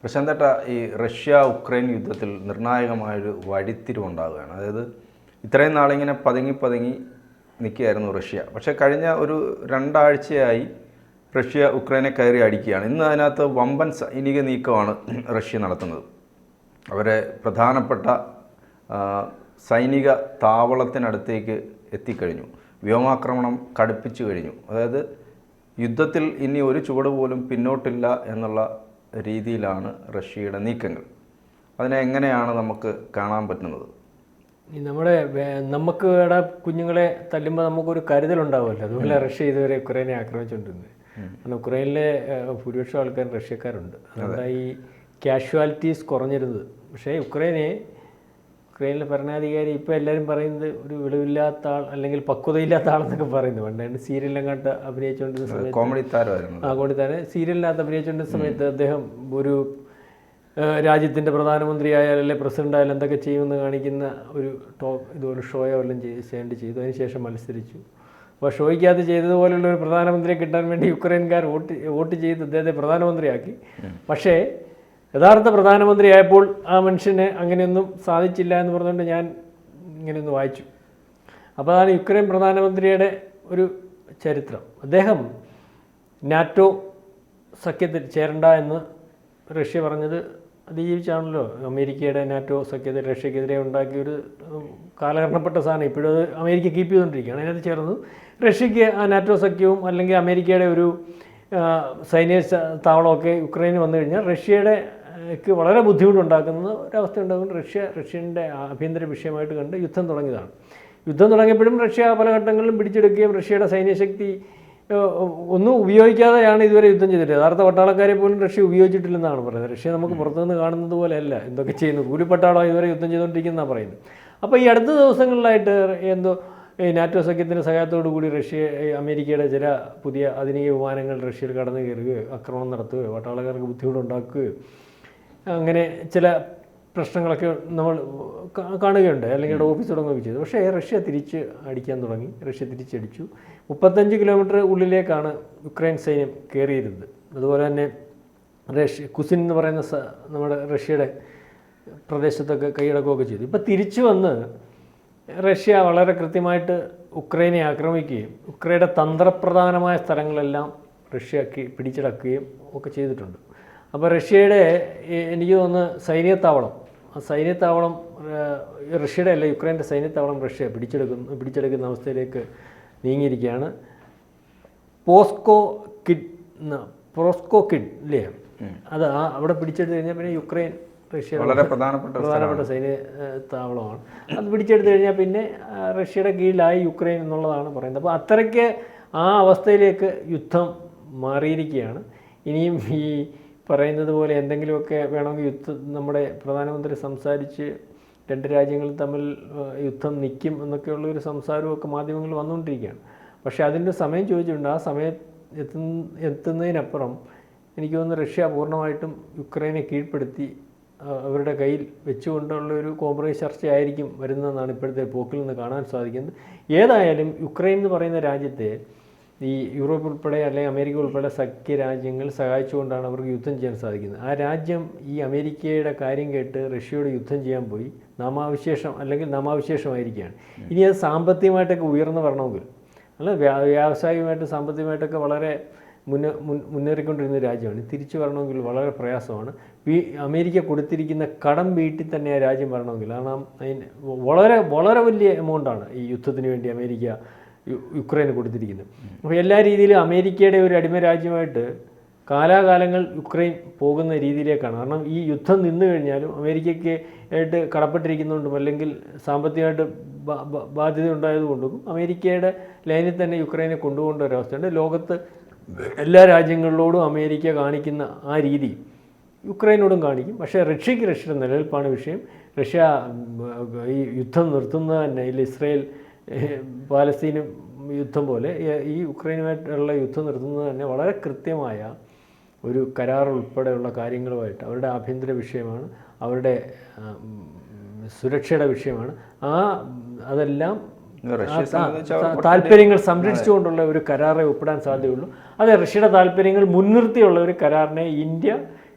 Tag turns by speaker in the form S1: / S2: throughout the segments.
S1: പ്രശാന്തേട്ട, ഈ Russia Ukraine യുദ്ധത്തിൽ നിർണായകമായൊരു വഴിത്തിരിവുണ്ടാകുകയാണ്. അതായത് ഇത്രയും നാളിങ്ങനെ പതുങ്ങി നിൽക്കുകയായിരുന്നു റഷ്യ. പക്ഷേ കഴിഞ്ഞ ഒരു 2 ആഴ്ചയായി റഷ്യ ഉക്രൈനെ കയറി അടിക്കുകയാണ്. ഇന്ന് അതിനകത്ത് വമ്പൻ സൈനിക നീക്കമാണ് റഷ്യ നടത്തുന്നത്. അവരെ പ്രധാനപ്പെട്ട സൈനിക താവളത്തിനടുത്തേക്ക് എത്തിക്കഴിഞ്ഞു. വ്യോമാക്രമണം കടുപ്പിച്ചു കഴിഞ്ഞു. അതായത് യുദ്ധത്തിൽ ഇനി ഒരു ചുവട് പോലും പിന്നോട്ടില്ല എന്നുള്ള രീതിയിലാണ് റഷ്യയുടെ നീക്കങ്ങൾ. അതിനെ എങ്ങനെയാണ് നമുക്ക് കാണാൻ പറ്റുന്നത്?
S2: നമുക്ക് ഇവിടെ കുഞ്ഞുങ്ങളെ തല്ലുമ്പോൾ നമുക്കൊരു കരുതലുണ്ടാവുമല്ലോ. അതുപോലെ റഷ്യ ഇതുവരെ ഉക്രൈനെ ആക്രമിച്ചുകൊണ്ടിരുന്നത്. കാരണം ഉക്രൈനിലെ ഭൂരിപക്ഷം ആൾക്കാർ റഷ്യക്കാരുണ്ട്. അതുകൊണ്ടാണ് ഈ കാഷ്വാലിറ്റീസ് കുറഞ്ഞിരുന്നത്. പക്ഷേ ഉക്രൈനിലെ ഭരണാധികാരി ഇപ്പോൾ എല്ലാവരും പറയുന്നത് ഒരു വെളിവില്ലാത്ത ആൾ അല്ലെങ്കിൽ പക്വതയില്ലാത്ത ആളെന്നൊക്കെ പറയുന്നത്. പണ്ടാണ്ട് സീരിയലിനകത്ത് അഭിനയിച്ചുകൊണ്ടിരുന്ന സമയത്ത് കോമഡി താരം സീരിയലിനകത്ത് അഭിനയിച്ചുകൊണ്ടിരുന്ന സമയത്ത് അദ്ദേഹം ഒരു രാജ്യത്തിൻ്റെ പ്രധാനമന്ത്രിയായാലും അല്ലെങ്കിൽ പ്രസിഡന്റ് ആയാലും എന്തൊക്കെ ചെയ്യുമെന്ന് കാണിക്കുന്ന ഒരു ഇതുപോലെ ഷോയോ എല്ലാം ചെയ്തു. അതിനുശേഷം മത്സരിച്ചു. അപ്പോൾ ഷോയ്ക്കകത്ത് ചെയ്തതുപോലുള്ള ഒരു പ്രധാനമന്ത്രിയെ കിട്ടാൻ വേണ്ടി യുക്രൈൻകാർ വോട്ട് ചെയ്ത് അദ്ദേഹത്തെ പ്രധാനമന്ത്രിയാക്കി. പക്ഷേ യഥാർത്ഥ പ്രധാനമന്ത്രിയായപ്പോൾ ആ മനുഷ്യന് അങ്ങനെയൊന്നും സാധിച്ചില്ല എന്ന് പറഞ്ഞുകൊണ്ട് ഞാൻ ഇങ്ങനെയൊന്ന് വായിച്ചു. അപ്പോൾ അതാണ് യുക്രൈൻ പ്രധാനമന്ത്രിയുടെ ഒരു ചരിത്രം. അദ്ദേഹം നാറ്റോ സഖ്യത്തിൽ ചേരണ്ട എന്ന് റഷ്യ പറഞ്ഞത് അതിജീവിച്ചാണല്ലോ. അമേരിക്കയുടെ നാറ്റോ സഖ്യത്തിൽ റഷ്യക്കെതിരെ ഉണ്ടാക്കിയൊരു കാലഹരണപ്പെട്ട സാധനം ഇപ്പോഴും അത് അമേരിക്ക കീപ്പ് ചെയ്തുകൊണ്ടിരിക്കുകയാണ്. അതിനകത്ത് ചേർന്ന് റഷ്യക്ക് ആ നാറ്റോ സഖ്യവും അല്ലെങ്കിൽ അമേരിക്കയുടെ ഒരു സൈനിക താവളമൊക്കെ യുക്രൈനിൽ വന്നു കഴിഞ്ഞാൽ റഷ്യക്ക് വളരെ ബുദ്ധിമുട്ടുണ്ടാക്കുന്ന ഒരവസ്ഥ ഉണ്ടാകും. റഷ്യൻ്റെ ആഭ്യന്തര വിഷയമായിട്ട് കണ്ട് യുദ്ധം തുടങ്ങിയതാണ്. യുദ്ധം തുടങ്ങിയപ്പോഴും റഷ്യ പല ഘട്ടങ്ങളിലും പിടിച്ചെടുക്കുകയും റഷ്യയുടെ സൈന്യശക്തി ഒന്നും ഉപയോഗിക്കാതെയാണ് ഇതുവരെ യുദ്ധം ചെയ്തിട്ട്. യഥാർത്ഥ പട്ടാളക്കാരെ പോലും റഷ്യ ഉപയോഗിച്ചിട്ടില്ലെന്നാണ് പറയുന്നത്. റഷ്യ നമുക്ക് പുറത്തുനിന്ന് കാണുന്നത് പോലെയല്ല എന്തൊക്കെ ചെയ്യുന്നു. കൂലിപ്പട്ടാളം ഇതുവരെ യുദ്ധം ചെയ്തുകൊണ്ടിരിക്കുന്നതാണ് പറയുന്നത്. അപ്പോൾ ഈ അടുത്ത ദിവസങ്ങളിലായിട്ട് നാറ്റോ സഖ്യത്തിൻ്റെ സഹായത്തോടു കൂടി അമേരിക്കയുടെ ചില പുതിയ ആധുനിക വിമാനങ്ങൾ റഷ്യയിൽ കടന്നു കയറുകയോ ആക്രമണം നടത്തുകയോ പട്ടാളക്കാർക്ക് ബുദ്ധിമുട്ടുണ്ടാക്കുകയോ അങ്ങനെ ചില പ്രശ്നങ്ങളൊക്കെ നമ്മൾ കാണുകയുണ്ട്. അല്ലെങ്കിൽ ഓഫീസ് തുടങ്ങുകയൊക്കെ ചെയ്തു. പക്ഷേ റഷ്യ തിരിച്ച് അടിക്കാൻ തുടങ്ങി. റഷ്യ തിരിച്ചടിച്ചു. 35 കിലോമീറ്റർ ഉള്ളിലേക്കാണ് യുക്രൈൻ സൈന്യം കയറിയിരുന്നത്. അതുപോലെ തന്നെ കുസിൻ എന്ന് പറയുന്ന നമ്മുടെ റഷ്യയുടെ പ്രദേശത്തൊക്കെ കൈയടക്കുകയൊക്കെ ചെയ്തു. ഇപ്പോൾ തിരിച്ചു വന്ന് റഷ്യ വളരെ കൃത്യമായിട്ട് ഉക്രൈനെ ആക്രമിക്കുകയും ഉക്രൈൻ്റെ തന്ത്രപ്രധാനമായ സ്ഥലങ്ങളെല്ലാം റഷ്യ പിടിച്ചടക്കുകയും ഒക്കെ ചെയ്തിട്ടുണ്ട്. അപ്പോൾ റഷ്യയുടെ എനിക്ക് തോന്നുന്നു സൈന്യത്താവളം റഷ്യയുടെ അല്ല യുക്രൈൻ്റെ സൈന്യത്താവളം റഷ്യ പിടിച്ചെടുക്കുന്ന അവസ്ഥയിലേക്ക് നീങ്ങിയിരിക്കുകയാണ്. പോസ്കോ കിഡ് ഇല്ലേ, അത് അവിടെ പിടിച്ചെടുത്ത് കഴിഞ്ഞാൽ പിന്നെ യുക്രൈൻ റഷ്യ
S1: വളരെ പ്രധാനപ്പെട്ട
S2: സൈന്യ താവളമാണ്. അത് പിടിച്ചെടുത്ത് കഴിഞ്ഞാൽ പിന്നെ റഷ്യയുടെ കീഴിലായി യുക്രൈൻ എന്നുള്ളതാണ് പറയുന്നത്. അപ്പോൾ അത്രയ്ക്ക് ആ അവസ്ഥയിലേക്ക് യുദ്ധം മാറിയിരിക്കുകയാണ്. ഇനിയും ഈ പറയുന്നത് പോലെ എന്തെങ്കിലുമൊക്കെ വേണമെങ്കിൽ നമ്മുടെ പ്രധാനമന്ത്രി സംസാരിച്ച് 2 രാജ്യങ്ങൾ തമ്മിൽ യുദ്ധം നിൽക്കും എന്നൊക്കെയുള്ളൊരു സംസാരമൊക്കെ മാധ്യമങ്ങളിൽ വന്നുകൊണ്ടിരിക്കുകയാണ്. പക്ഷേ അതിൻ്റെ സമയം ചോദിച്ചിട്ടുണ്ട്. ആ സമയം എത്തുന്നതിനപ്പുറം എനിക്ക് തോന്നുന്നു റഷ്യ പൂർണ്ണമായിട്ടും യുക്രൈനെ കീഴ്പ്പെടുത്തി അവരുടെ കയ്യിൽ വെച്ചുകൊണ്ടുള്ളൊരു കോംപ്രമൈസ് ചർച്ചയായിരിക്കും വരുന്നതെന്നാണ് ഇപ്പോഴത്തെ പോക്കിൽ നിന്ന് കാണാൻ സാധിക്കുന്നത്. ഏതായാലും യുക്രൈൻ എന്ന് പറയുന്ന രാജ്യത്തെ ഈ യൂറോപ്പ് ഉൾപ്പെടെ അല്ലെങ്കിൽ അമേരിക്ക ഉൾപ്പെടെ സഖ്യ രാജ്യങ്ങൾ സഹായിച്ചുകൊണ്ടാണ് അവർക്ക് യുദ്ധം ചെയ്യാൻ സാധിക്കുന്നത്. ആ രാജ്യം ഈ അമേരിക്കയുടെ കാര്യം കേട്ട് റഷ്യയോട് യുദ്ധം ചെയ്യാൻ പോയി നാമാവിശേഷമായിരിക്കുകയാണ്. ഇനി അത് സാമ്പത്തികമായിട്ടൊക്കെ ഉയർന്നു വരണമെങ്കിൽ അല്ല വ്യാവസായികമായിട്ട് സാമ്പത്തികമായിട്ടൊക്കെ വളരെ മുന്നേറിക്കൊണ്ടിരുന്ന രാജ്യമാണ്. തിരിച്ചു വരണമെങ്കിൽ വളരെ പ്രയാസമാണ്. അമേരിക്ക കൊടുത്തിരിക്കുന്ന കടം വീട്ടിൽ തന്നെ ആ രാജ്യം വരണമെങ്കിൽ, കാരണം അതിന് വളരെ വളരെ വലിയ എമൗണ്ടാണ് ഈ യുദ്ധത്തിന് വേണ്ടി അമേരിക്ക യുക്രൈന് കൊടുത്തിരിക്കുന്നത്. അപ്പോൾ എല്ലാ രീതിയിലും അമേരിക്കയുടെ ഒരു അടിമ രാജ്യമായിട്ട് കാലാകാലങ്ങൾ യുക്രൈൻ പോകുന്ന രീതിയിലേക്കാണ്. കാരണം ഈ യുദ്ധം നിന്നു കഴിഞ്ഞാലും അമേരിക്കയ്ക്ക് ആയിട്ട് കടപ്പെട്ടിരിക്കുന്നതുകൊണ്ടും അല്ലെങ്കിൽ സാമ്പത്തികമായിട്ട് ബാധ്യത ഉണ്ടായതുകൊണ്ടും അമേരിക്കയുടെ ലൈനിൽ തന്നെ യുക്രൈനെ കൊണ്ടുപോകേണ്ട ഒരവസ്ഥയുണ്ട്. ലോകത്ത് എല്ലാ രാജ്യങ്ങളിലോടും അമേരിക്ക കാണിക്കുന്ന ആ രീതി യുക്രൈനോടും കാണിക്കും. പക്ഷേ റഷ്യയുടെ നിലനിൽപ്പാണ് വിഷയം. റഷ്യ ഈ യുദ്ധം നിർത്തുന്നത് തന്നെ ഇസ്രായേൽ പാലസ്തീനും യുദ്ധം പോലെ ഈ യുക്രൈനുമായിട്ടുള്ള യുദ്ധം നിർത്തുന്നത് തന്നെ വളരെ കൃത്യമായ ഒരു കരാർ ഉൾപ്പെടെയുള്ള കാര്യങ്ങളുമായിട്ട് അവരുടെ ആഭ്യന്തര വിഷയമാണ്, അവരുടെ സുരക്ഷയുടെ വിഷയമാണ്. അതെല്ലാം താല്പര്യങ്ങൾ സംരക്ഷിച്ചുകൊണ്ടുള്ള ഒരു കരാറെ ഒപ്പിടാൻ സാധ്യതയുള്ളൂ. അതെ, റഷ്യയുടെ താല്പര്യങ്ങൾ മുൻനിർത്തിയുള്ള ഒരു കരാറിനെ ഇന്ത്യ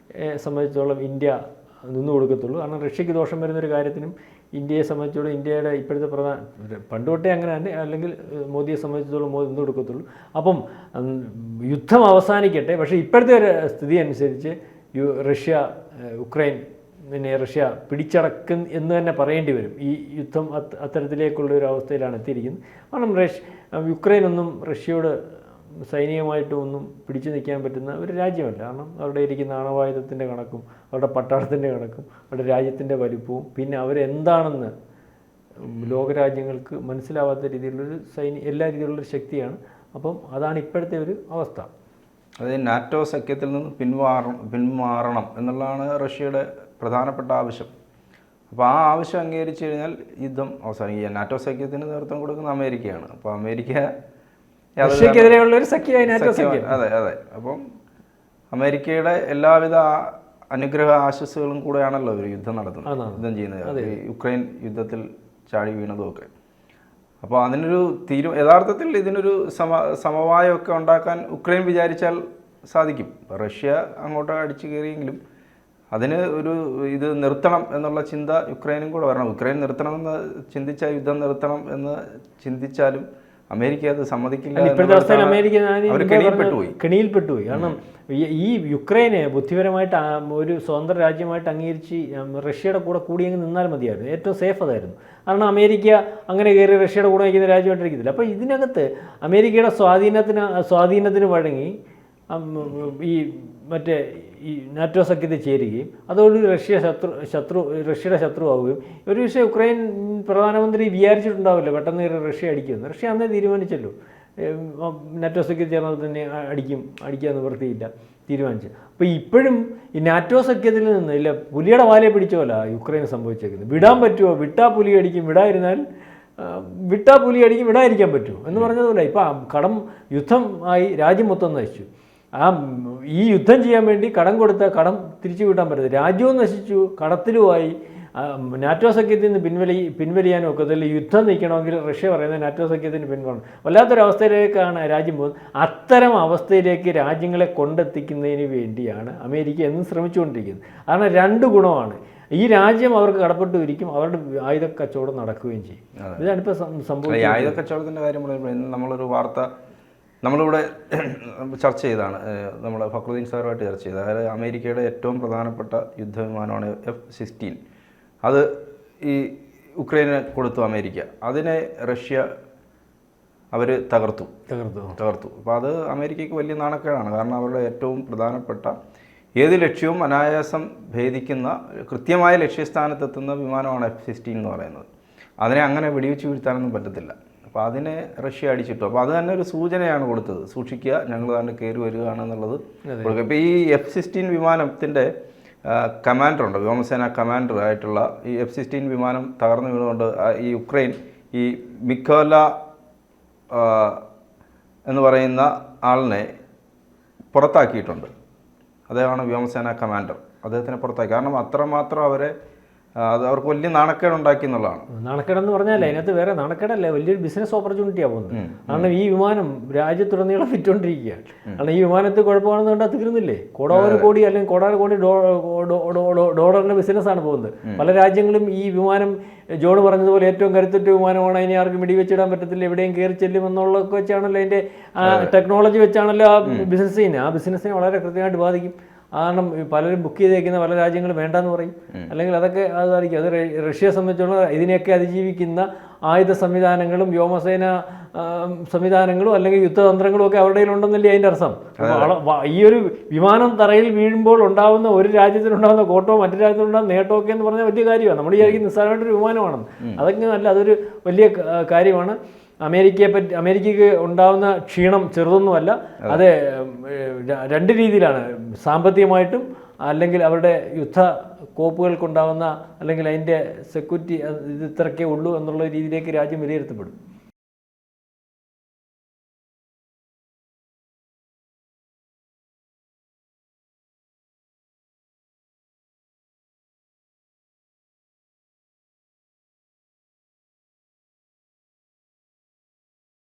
S2: സംബന്ധിച്ചോളം ഇന്ത്യ നിന്നു കൊടുക്കത്തുള്ളൂ. കാരണം റഷ്യക്ക് ദോഷം വരുന്നൊരു കാര്യത്തിനും ഇന്ത്യയെ സംബന്ധിച്ചോളം ഇന്ത്യയുടെ ഇപ്പോഴത്തെ പണ്ട് തൊട്ടേ അങ്ങനെ തന്നെ, അല്ലെങ്കിൽ മോദിയെ സംബന്ധിച്ചിടത്തോളം മോദി നിന്ന് കൊടുക്കത്തുള്ളൂ. അപ്പം യുദ്ധം അവസാനിക്കട്ടെ. പക്ഷേ ഇപ്പോഴത്തെ ഒരു സ്ഥിതി അനുസരിച്ച് റഷ്യ ഉക്രൈൻ റഷ്യ പിടിച്ചടക്കും എന്ന് തന്നെ പറയേണ്ടി വരും. ഈ യുദ്ധം അത്തരത്തിലേക്കുള്ള ഒരു അവസ്ഥയിലാണ് എത്തിയിരിക്കുന്നത്. കാരണം യുക്രൈനൊന്നും റഷ്യയോട് സൈനികമായിട്ടും ഒന്നും പിടിച്ചു നിൽക്കാൻ പറ്റുന്ന ഒരു രാജ്യമല്ല. കാരണം അവിടെ ഇരിക്കുന്ന ആണവായുധത്തിൻ്റെ കണക്കും അവരുടെ പട്ടാളത്തിൻ്റെ കണക്കും അവരുടെ രാജ്യത്തിൻ്റെ വലിപ്പവും പിന്നെ അവരെന്താണെന്ന് ലോകരാജ്യങ്ങൾക്ക് മനസ്സിലാവാത്ത രീതിയിലുള്ളൊരു എല്ലാ രീതിയിലുള്ളൊരു ശക്തിയാണ്. അപ്പം അതാണ് ഇപ്പോഴത്തെ ഒരു അവസ്ഥ.
S1: അതായത് നാറ്റോ സഖ്യത്തിൽ നിന്ന് പിന്മാറണം എന്നുള്ളതാണ് റഷ്യയുടെ പ്രധാനപ്പെട്ട ആവശ്യം. അപ്പോൾ ആ ആവശ്യം അംഗീകരിച്ചു കഴിഞ്ഞാൽ യുദ്ധം അവസാനിക്കുക. നാറ്റോ സഖ്യത്തിന് നേതൃത്വം കൊടുക്കുന്ന അമേരിക്കയാണ്. അപ്പോൾ അമേരിക്ക
S2: റഷ്യക്കെതിരെയുള്ള ഒരു സഖ്യം നാറ്റോ സഖ്യം.
S1: അതെ. അപ്പം അമേരിക്കയുടെ എല്ലാവിധ അനുഗ്രഹ ആശസ്സുകളും കൂടെയാണല്ലോ ഒരു യുദ്ധം നടത്തുന്നത്, യുദ്ധം ചെയ്യുന്നത്, യുക്രൈൻ യുദ്ധത്തിൽ ചാടി വീണതുമൊക്കെ. അപ്പോൾ അതിനൊരു യഥാർത്ഥത്തിൽ ഇതിനൊരു സമവായമൊക്കെ ഉണ്ടാക്കാൻ ഉക്രൈൻ വിചാരിച്ചാൽ സാധിക്കും. റഷ്യ അങ്ങോട്ട് അടിച്ചു കയറിയെങ്കിലും അതിന് ഇത് നിർത്തണം എന്നുള്ള ചിന്ത യുക്രൈനും കൂടെ വരണം. യുക്രൈൻ നിർത്തണമെന്ന് ചിന്തിച്ചാൽ യുദ്ധം നിർത്തണം എന്ന് ചിന്തിച്ചാലും അമേരിക്ക അത് സമ്മതിക്കില്ല.
S2: ഇപ്പോഴത്തെ അവസ്ഥയിൽ അമേരിക്ക കെണിയിൽപ്പെട്ടുപോയി. കാരണം ഈ യുക്രൈനെ ബുദ്ധിപരമായിട്ട് ഒരു സ്വതന്ത്ര രാജ്യമായിട്ട് അംഗീകരിച്ച് റഷ്യയുടെ കൂടെ കൂടിയങ്ങ് നിന്നാൽ മതിയായിരുന്നു. ഏറ്റവും സേഫ് അതായിരുന്നു. കാരണം അമേരിക്ക അങ്ങനെ കയറി റഷ്യയുടെ കൂടെ നിൽക്കുന്ന രാജ്യമായിട്ടിരിക്കത്തില്ല. അപ്പോൾ ഇതിനകത്ത് അമേരിക്കയുടെ സ്വാധീനത്തിന് വഴങ്ങി ഈ നാറ്റോ സഖ്യത്തിൽ ചേരുകയും അതോടുകൂടി റഷ്യയുടെ ശത്രുവാവുകയും ഒരു പക്ഷേ യുക്രൈൻ പ്രധാനമന്ത്രി വിചാരിച്ചിട്ടുണ്ടാവില്ല പെട്ടെന്ന് റഷ്യ അടിക്കുമെന്ന്. റഷ്യ അന്നേ തീരുമാനിച്ചല്ലോ നാറ്റോ സഖ്യത്തിൽ ചേർന്നാൽ തന്നെ അടിക്കാൻ നിവൃത്തിയില്ല തീരുമാനിച്ചു. അപ്പോൾ ഇപ്പോഴും ഈ നാറ്റോ സഖ്യത്തിൽ നിന്ന് ഇല്ല പുലിയുടെ വാലെ പിടിച്ച പോലെ യുക്രൈന് സംഭവിച്ചേക്കുന്നത്. വിടാൻ പറ്റുമോ? വിട്ടാ പുലി അടിക്കും, വിട്ടാ പുലി അടിക്കും, വിടാതിരിക്കാൻ പറ്റുമോ എന്ന് പറഞ്ഞതുപോലെ ഇപ്പം യുദ്ധം ആയി രാജ്യം മൊത്തം നശിച്ചു. ഈ യുദ്ധം ചെയ്യാൻ വേണ്ടി കടം കൊടുത്ത കടം തിരിച്ചു കിട്ടാൻ പറ്റത്തില്ല. രാജ്യവും നശിച്ചു, കടത്തിലുമായി. നാറ്റോ സഖ്യത്തിൽ നിന്ന് പിൻവലിയാനും ഒക്കെ അതിൽ യുദ്ധം നിൽക്കണമെങ്കിൽ റഷ്യ പറയുന്നത് നാറ്റോ സഖ്യത്തിന് പിൻവരണം. വല്ലാത്തൊരവസ്ഥയിലേക്കാണ് രാജ്യം പോകുന്നത്. അത്തരം അവസ്ഥയിലേക്ക് രാജ്യങ്ങളെ കൊണ്ടെത്തിക്കുന്നതിന് വേണ്ടിയാണ് അമേരിക്ക എന്നും ശ്രമിച്ചുകൊണ്ടിരിക്കുന്നത്. കാരണം രണ്ട് ഗുണമാണ്. ഈ രാജ്യം അവർക്ക് കടപ്പെട്ടു ഇരിക്കും, അവരുടെ ആയുധ കച്ചവടം നടക്കുകയും ചെയ്യും. ഇതാണിപ്പോൾ സംഭവിച്ചത്.
S1: ആയുധ കച്ചവടത്തിൻ്റെ കാര്യം പറയുമ്പോൾ നമ്മളൊരു വാർത്ത നമ്മളിവിടെ ചർച്ച ചെയ്താണ്, നമ്മൾ ഫക്രുദ്ദീൻ സാറുമായിട്ട് ചർച്ച ചെയ്തത്. അതായത് അമേരിക്കയുടെ ഏറ്റവും പ്രധാനപ്പെട്ട യുദ്ധവിമാനമാണ് F-16. അത് ഈ ഉക്രൈന് കൊടുത്തു അമേരിക്ക. അതിനെ റഷ്യ അവർ തകർത്തു. അപ്പോൾ അത് അമേരിക്കയ്ക്ക് വലിയ നാണക്കേടാണ്. കാരണം അവരുടെ ഏറ്റവും പ്രധാനപ്പെട്ട ഏത് ലക്ഷ്യവും അനായാസം ഭേദിക്കുന്ന കൃത്യമായ ലക്ഷ്യസ്ഥാനത്തെത്തുന്ന വിമാനമാണ് F-16 എന്ന് പറയുന്നത്. അതിനെ അങ്ങനെ വെടിവെച്ച് വീഴ്ത്താനൊന്നും പറ്റത്തില്ല. അപ്പോൾ അതിനെ റഷ്യ അടിച്ചിട്ടു. അപ്പോൾ അത് തന്നെ ഒരു സൂചനയാണ് കൊടുത്തത്, സൂക്ഷിക്കുക, ഞങ്ങൾ തന്നെ കയറി വരികയാണെന്നുള്ളത് കൊടുക്കുക. ഇപ്പോൾ ഈ F-16 വിമാനത്തിൻ്റെ കമാൻഡറുണ്ട്, വ്യോമസേന കമാൻഡർ ആയിട്ടുള്ള ഈ F-16 വിമാനം തകർന്നു വീണുകൊണ്ട് ഈ യുക്രൈൻ ഈ മിക്കോല എന്ന് പറയുന്ന ആളിനെ പുറത്താക്കിയിട്ടുണ്ട്. അദ്ദേഹമാണ് വ്യോമസേന കമാൻഡർ. അദ്ദേഹത്തിനെ പുറത്താക്കി. കാരണം അത്രമാത്രം അത് അവർക്ക് വലിയ നാണക്കേടുണ്ടാക്കി എന്നുള്ളതാണ്.
S2: നാണക്കേടെന്ന് പറഞ്ഞാൽ അതിനകത്ത് വേറെ നാണക്കേടല്ലേ, വലിയൊരു ബിസിനസ് ഓപ്പർച്യൂണിറ്റിയാണ് പോകുന്നത്. കാരണം ഈ വിമാനം രാജ്യത്തുടനീളം വിറ്റുകൊണ്ടിരിക്കുകയാണ്. കാരണം ഈ വിമാനത്തിൽ കുഴപ്പമാണെന്ന് കണ്ടാൽ തീർന്നില്ലേ. കോടി അല്ലെങ്കിൽ കോടി ഡോളറിൻ്റെ ബിസിനസ്സാണ് പോകുന്നത്. പല രാജ്യങ്ങളും ഈ വിമാനം ജോൺ പറഞ്ഞതുപോലെ ഏറ്റവും കരുത്തുറ്റ വിമാനമാണ്, അതിനെ ആർക്കും വെടിവെച്ചിടാൻ പറ്റത്തില്ല, എവിടെയും കയറി ചെല്ലും എന്നുള്ളതൊക്കെ വെച്ചാണല്ലോ അതിൻ്റെ ടെക്നോളജി വെച്ചാണല്ലോ ആ ബിസിനസ് ചെയ്യുന്നത്. ആ ബിസിനസ്സിനെ വളരെ കൃത്യമായിട്ട് ബാധിക്കും. കാരണം പലരും ബുക്ക് ചെയ്തേക്കുന്ന പല രാജ്യങ്ങളും വേണ്ടെന്ന് പറയും, അല്ലെങ്കിൽ അതൊക്കെ അതായിരിക്കും. അത് റഷ്യയെ സംബന്ധിച്ചുള്ള ഇതിനെയൊക്കെ അതിജീവിക്കുന്ന ആയുധ സംവിധാനങ്ങളും വ്യോമസേന സംവിധാനങ്ങളും അല്ലെങ്കിൽ യുദ്ധതന്ത്രങ്ങളും ഒക്കെ അവരുടെ ഉണ്ടെന്നല്ലേ അതിൻ്റെ അർത്ഥം. ഈ ഒരു വിമാനം തറയിൽ വീഴുമ്പോൾ ഉണ്ടാകുന്ന ഒരു രാജ്യത്തിനുണ്ടാകുന്ന കോട്ടമോ മറ്റു രാജ്യത്തിനുണ്ടാകുന്ന നേട്ടമൊക്കെ എന്ന് പറഞ്ഞാൽ വലിയ കാര്യമാണ്. നമ്മൾ വിചാരിക്കും നിസ്സാരമായിട്ടൊരു വിമാനമാണെന്ന്. അതൊക്കെ അല്ല, അതൊരു വലിയ കാര്യമാണ്. അമേരിക്കയ്ക്ക് ഉണ്ടാകുന്ന ക്ഷീണം ചെറുതൊന്നുമല്ല. അത് രണ്ട് രീതിയിലാണ്, സാമ്പത്തികമായിട്ടും അല്ലെങ്കിൽ അവരുടെ യുദ്ധ കോപ്പുകൾക്കുണ്ടാകുന്ന അല്ലെങ്കിൽ അതിൻ്റെ സെക്യൂരിറ്റി ഇത് ഇത്രയൊക്കെ ഉള്ളൂ എന്നുള്ള രീതിയിലേക്ക് രാജ്യം വിലയിരുത്തപ്പെടും.